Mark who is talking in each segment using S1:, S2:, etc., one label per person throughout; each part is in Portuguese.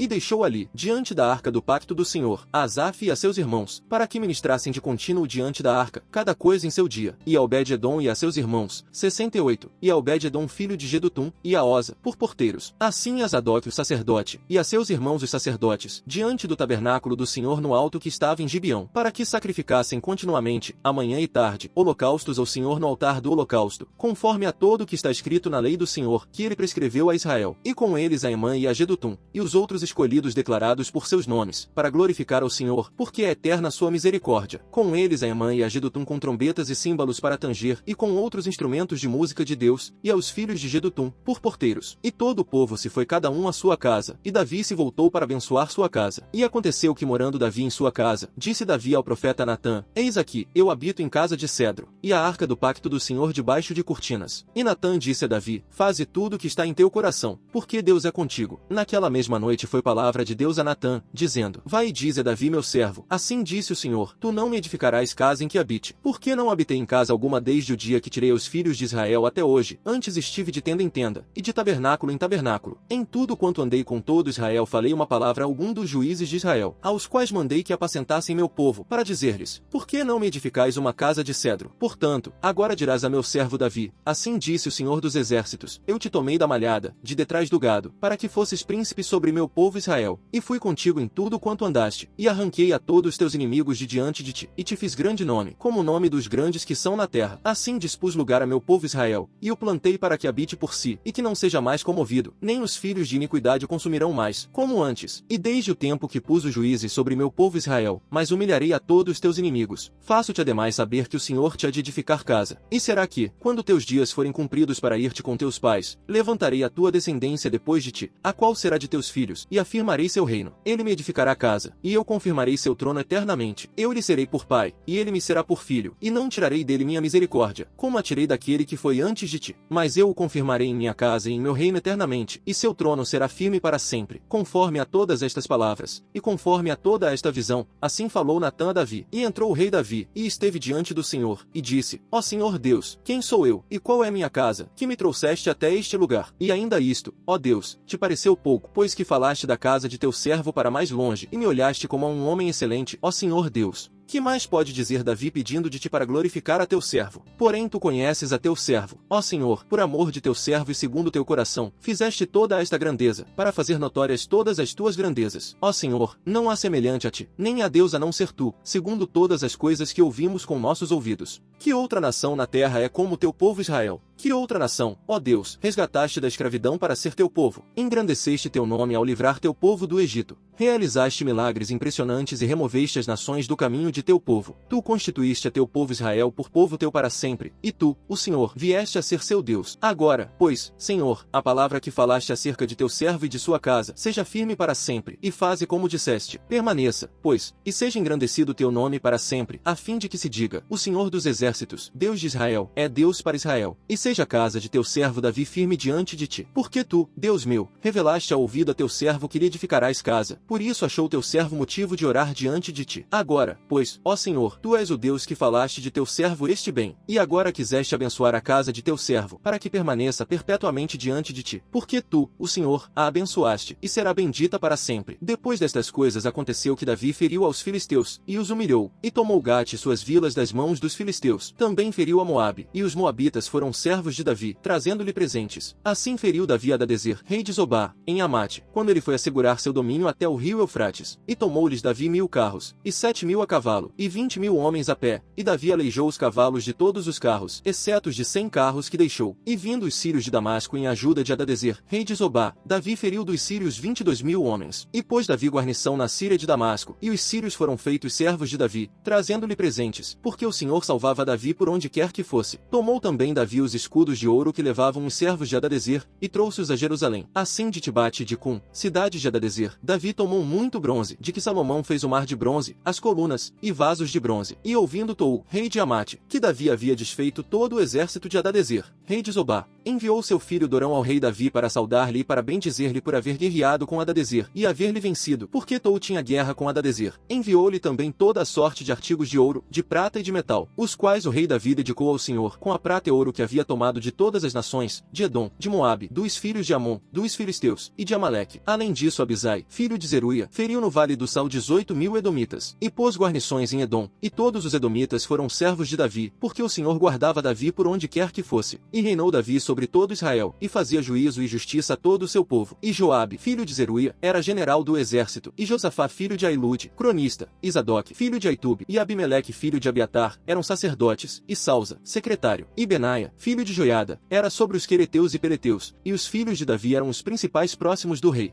S1: e deixou ali, diante da arca do pacto do Senhor, a Asaf e a seus irmãos, para que ministrassem de contínuo diante da arca, cada coisa em seu dia, e a Obed-edom e a seus irmãos, 68, e a Obed-edom filho de Gedutum, e a Osa, por porteiros. Assim a Zadok o sacerdote, e a seus irmãos os sacerdotes, diante do tabernáculo do Senhor no alto que estava em Gibeão, para que sacrificassem continuamente, amanhã e tarde, holocaustos ao Senhor no altar do holocausto, conforme a todo o que está escrito na lei do Senhor, que ele prescreveu a Israel, e com eles a Emã e a Gedutum, e os outros escolhidos declarados por seus nomes, para glorificar ao Senhor, porque é eterna a sua misericórdia. Com eles a Emã e a Gedutum com trombetas e símbolos para tanger, e com outros instrumentos de música de Deus, e aos filhos de Gedutum, por porteiros. E todo o povo se foi cada um à sua casa, e Davi se voltou para abençoar sua casa. E aconteceu que morando Davi em sua casa, disse Davi ao profeta Natã: Eis aqui, eu habito em casa de cedro, e a arca do pacto do Senhor debaixo de cortinas. E Natã disse a Davi: Faze tudo o que está em teu coração, porque Deus é contigo. Naquela mesma noite foi palavra de Deus a Natã, dizendo: Vai e dize a Davi meu servo, assim disse o Senhor, tu não me edificarás casa em que habite, porque não habitei em casa alguma desde o dia que tirei os filhos de Israel até hoje, antes estive de tenda em tenda, e de tabernáculo em tabernáculo. Em tudo quanto andei com todo Israel falei uma palavra a algum dos juízes de Israel, aos quais mandei que apacentassem meu povo, para dizer-lhes: Por que não me edificais uma casa de cedro? Portanto, agora dirás a meu servo Davi: Assim disse o Senhor dos Exércitos, eu te tomei da malhada, de detrás do gado, para que fosses príncipe sobre meu povo Israel, e fui contigo em tudo quanto andaste, e arranquei a todos os teus inimigos de diante de ti, e te fiz grande nome, como o nome dos grandes que são na terra. Assim dispus lugar a meu povo Israel, e o plantei para que habite por si, e que não seja mais comovido, nem os filhos de iniquidade o consumirão mais, como antes. E desde o tempo que pus os juízes sobre meu povo Israel, mas humilharei a todos os teus inimigos. Faço-te ademais saber que o Senhor te há de edificar casa. E será que, quando teus dias forem cumpridos para ir-te com teus pais, levantarei a tua descendência depois de ti, a qual será de teus filhos, e afirmarei seu reino. Ele me edificará casa, e eu confirmarei seu trono eternamente. Eu lhe serei por pai, e ele me será por filho, e não tirarei dele minha misericórdia, como a tirei daquele que foi antes de ti. Mas eu o confirmarei em minha casa e em meu reino eternamente, e seu trono será firme para sempre, conforme a todas estas palavras, e conforme a toda esta visão. Assim falou Natã a Davi. E entrou o rei Davi, e esteve diante do Senhor, e disse: Ó Senhor Deus, quem sou eu, e qual é minha casa, que me trouxeste até este lugar? E ainda isto, ó Deus, te pareceu pouco, pois que falaste da casa de teu servo para mais longe, e me olhaste como a um homem excelente, ó Senhor Deus. Que mais pode dizer Davi pedindo de ti para glorificar a teu servo? Porém tu conheces a teu servo, ó Senhor, por amor de teu servo e segundo teu coração, fizeste toda esta grandeza, para fazer notórias todas as tuas grandezas. Ó Senhor, não há semelhante a ti, nem há Deus a não ser tu, segundo todas as coisas que ouvimos com nossos ouvidos. Que outra nação na terra é como o teu povo Israel? Que outra nação, ó Deus, resgataste da escravidão para ser teu povo? Engrandeceste teu nome ao livrar teu povo do Egito. Realizaste milagres impressionantes e removeste as nações do caminho de teu povo. Tu constituíste a teu povo Israel por povo teu para sempre, e tu, o Senhor, vieste a ser seu Deus. Agora, pois, Senhor, a palavra que falaste acerca de teu servo e de sua casa, seja firme para sempre, e faze como disseste. Permaneça, pois, e seja engrandecido teu nome para sempre, a fim de que se diga: O Senhor dos Exércitos, Deus de Israel, é Deus para Israel. E seja a casa de teu servo Davi firme diante de ti. Porque tu, Deus meu, revelaste ao ouvido a teu servo que lhe edificarás casa. Por isso achou teu servo motivo de orar diante de ti. Agora, pois, ó Senhor, tu és o Deus que falaste de teu servo este bem. E agora quiseste abençoar a casa de teu servo, para que permaneça perpetuamente diante de ti. Porque tu, o Senhor, a abençoaste, e será bendita para sempre. Depois destas coisas aconteceu que Davi feriu aos filisteus, e os humilhou, e tomou Gate e suas vilas das mãos dos filisteus. Também feriu a Moabe, e os moabitas foram servos de Davi, trazendo-lhe presentes. Assim feriu Davi Hadadezer, rei de Zobá, em Amate, quando ele foi assegurar seu domínio até o rio Eufrates. E tomou-lhes Davi 1000 carros, e 7.000 a cavalo, e 20.000 homens a pé. E Davi aleijou os cavalos de todos os carros, exceto os de 100 carros que deixou. E vindo os sírios de Damasco em ajuda de Hadadezer, rei de Zobá, Davi feriu dos sírios 22.000 homens. E pôs Davi guarnição na Síria de Damasco, e os sírios foram feitos servos de Davi, trazendo-lhe presentes, porque o Senhor salvava Davi por onde quer que fosse. Tomou também Davi os escudos de ouro que levavam os servos de Hadadezer, e trouxe-os a Jerusalém. Assim de Tibate e de Cum, cidade de Hadadezer, Davi tomou muito bronze, de que Salomão fez o mar de bronze, as colunas, e vasos de bronze. E ouvindo Tou, rei de Amate, que Davi havia desfeito todo o exército de Hadadezer, rei de Zobá, enviou seu filho Dorão ao rei Davi para saudar-lhe e para bendizer-lhe por haver guerreado com Hadadezer e haver-lhe vencido, porque Tou tinha guerra com Hadadezer. Enviou-lhe também toda a sorte de artigos de ouro, de prata e de metal, os quais o rei Davi dedicou ao Senhor, com a prata e ouro que havia tomado de todas as nações, de Edom, de Moabe, dos filhos de Amon, dos filisteus, e de Amaleque. Além disso, Abisai, filho de Zeruia, feriu no vale do Sal 18.000 edomitas, e pôs guarnições em Edom, e todos os edomitas foram servos de Davi, porque o Senhor guardava Davi por onde quer que fosse. E reinou Davi sobre todo Israel, e fazia juízo e justiça a todo o seu povo. E Joabe, filho de Zeruia, era general do exército, e Josafá, filho de Ailude, cronista, e Zadok, filho de Aitube, e Abimeleque, filho de Abiatar, eram sacerdotes, e Salza, secretário, e Benaia, filho de Joiada, era sobre os quereteus e pereteus, e os filhos de Davi eram os principais próximos do rei.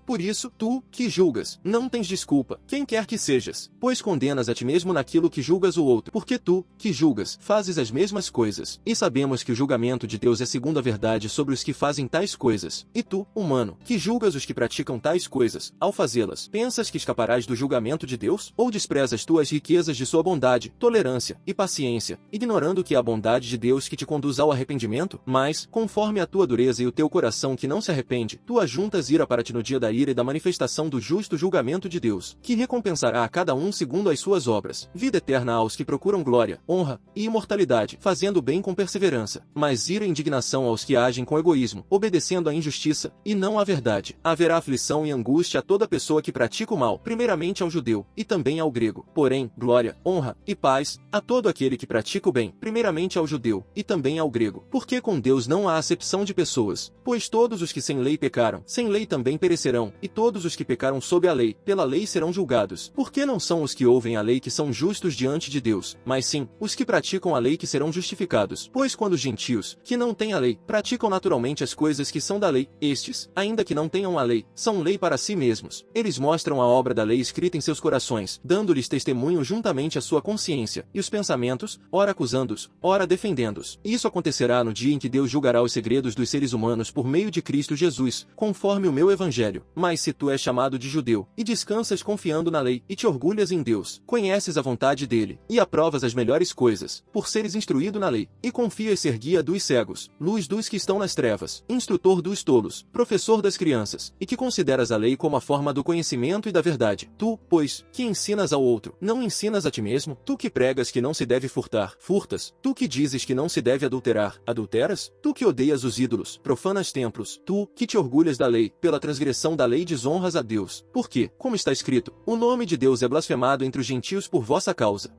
S1: Por isso, tu, que julgas, não tens desculpa, quem quer que sejas, pois condenas a ti mesmo naquilo que julgas o outro, porque tu, que julgas, fazes as mesmas coisas, e sabemos que o julgamento de Deus é segundo a verdade sobre os que fazem tais coisas. E tu, humano, que julgas os que praticam tais coisas, ao fazê-las, pensas que escaparás do julgamento de Deus? Ou desprezas tu as riquezas de sua bondade, tolerância e paciência, ignorando que é a bondade de Deus que te conduz ao arrependimento? Mas, conforme a tua dureza e o teu coração que não se arrepende, tu ajuntas ira para ti no dia da ira e da manifestação do justo julgamento de Deus, que recompensará a cada um segundo as suas obras, vida eterna aos que procuram glória, honra e imortalidade, fazendo o bem com perseverança, mas ira e indignação aos que agem com egoísmo, obedecendo à injustiça, e não à verdade. Haverá aflição e angústia a toda pessoa que pratica o mal, primeiramente ao judeu, e também ao grego. Porém, glória, honra e paz a todo aquele que pratica o bem, primeiramente ao judeu, e também ao grego. Porque com Deus não há acepção de pessoas, pois todos os que sem lei pecaram, sem lei também perecerão, e todos os que pecaram sob a lei, pela lei serão julgados. Porque não são os que ouvem a lei que são justos diante de Deus, mas sim, os que praticam a lei que serão justificados. Pois quando os gentios, que não têm a lei, praticam naturalmente as coisas que são da lei, estes, ainda que não tenham a lei, são lei para si mesmos. Eles mostram a obra da lei escrita em seus corações, dando-lhes testemunho juntamente à sua consciência, e os pensamentos, ora acusando-os, ora defendendo-os. Isso acontecerá no dia em que Deus julgará os segredos dos seres humanos por meio de Cristo Jesus, conforme o meu evangelho. Mas se tu és chamado de judeu, e descansas confiando na lei, e te orgulhas em Deus, conheces a vontade dele, e aprovas as melhores coisas, por seres instruído na lei, e confias ser guia dos cegos, luz dos que estão nas trevas, instrutor dos tolos, professor das crianças, e que consideras a lei como a forma do conhecimento e da verdade. Tu, pois, que ensinas ao outro, não ensinas a ti mesmo? Tu que pregas que não se deve furtar, furtas? Tu que dizes que não se deve adulterar, adulteras? Tu que odeias os ídolos, profanas templos? Tu, que te orgulhas da lei, pela transgressão da lei desonras a Deus. Porque, como está escrito, o nome de Deus é blasfemado entre os gentios por vossa causa.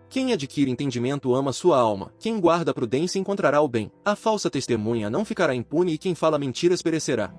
S1: Quem adquire entendimento ama sua alma, quem guarda a prudência encontrará o bem. A falsa testemunha não ficará impune e quem fala mentiras perecerá.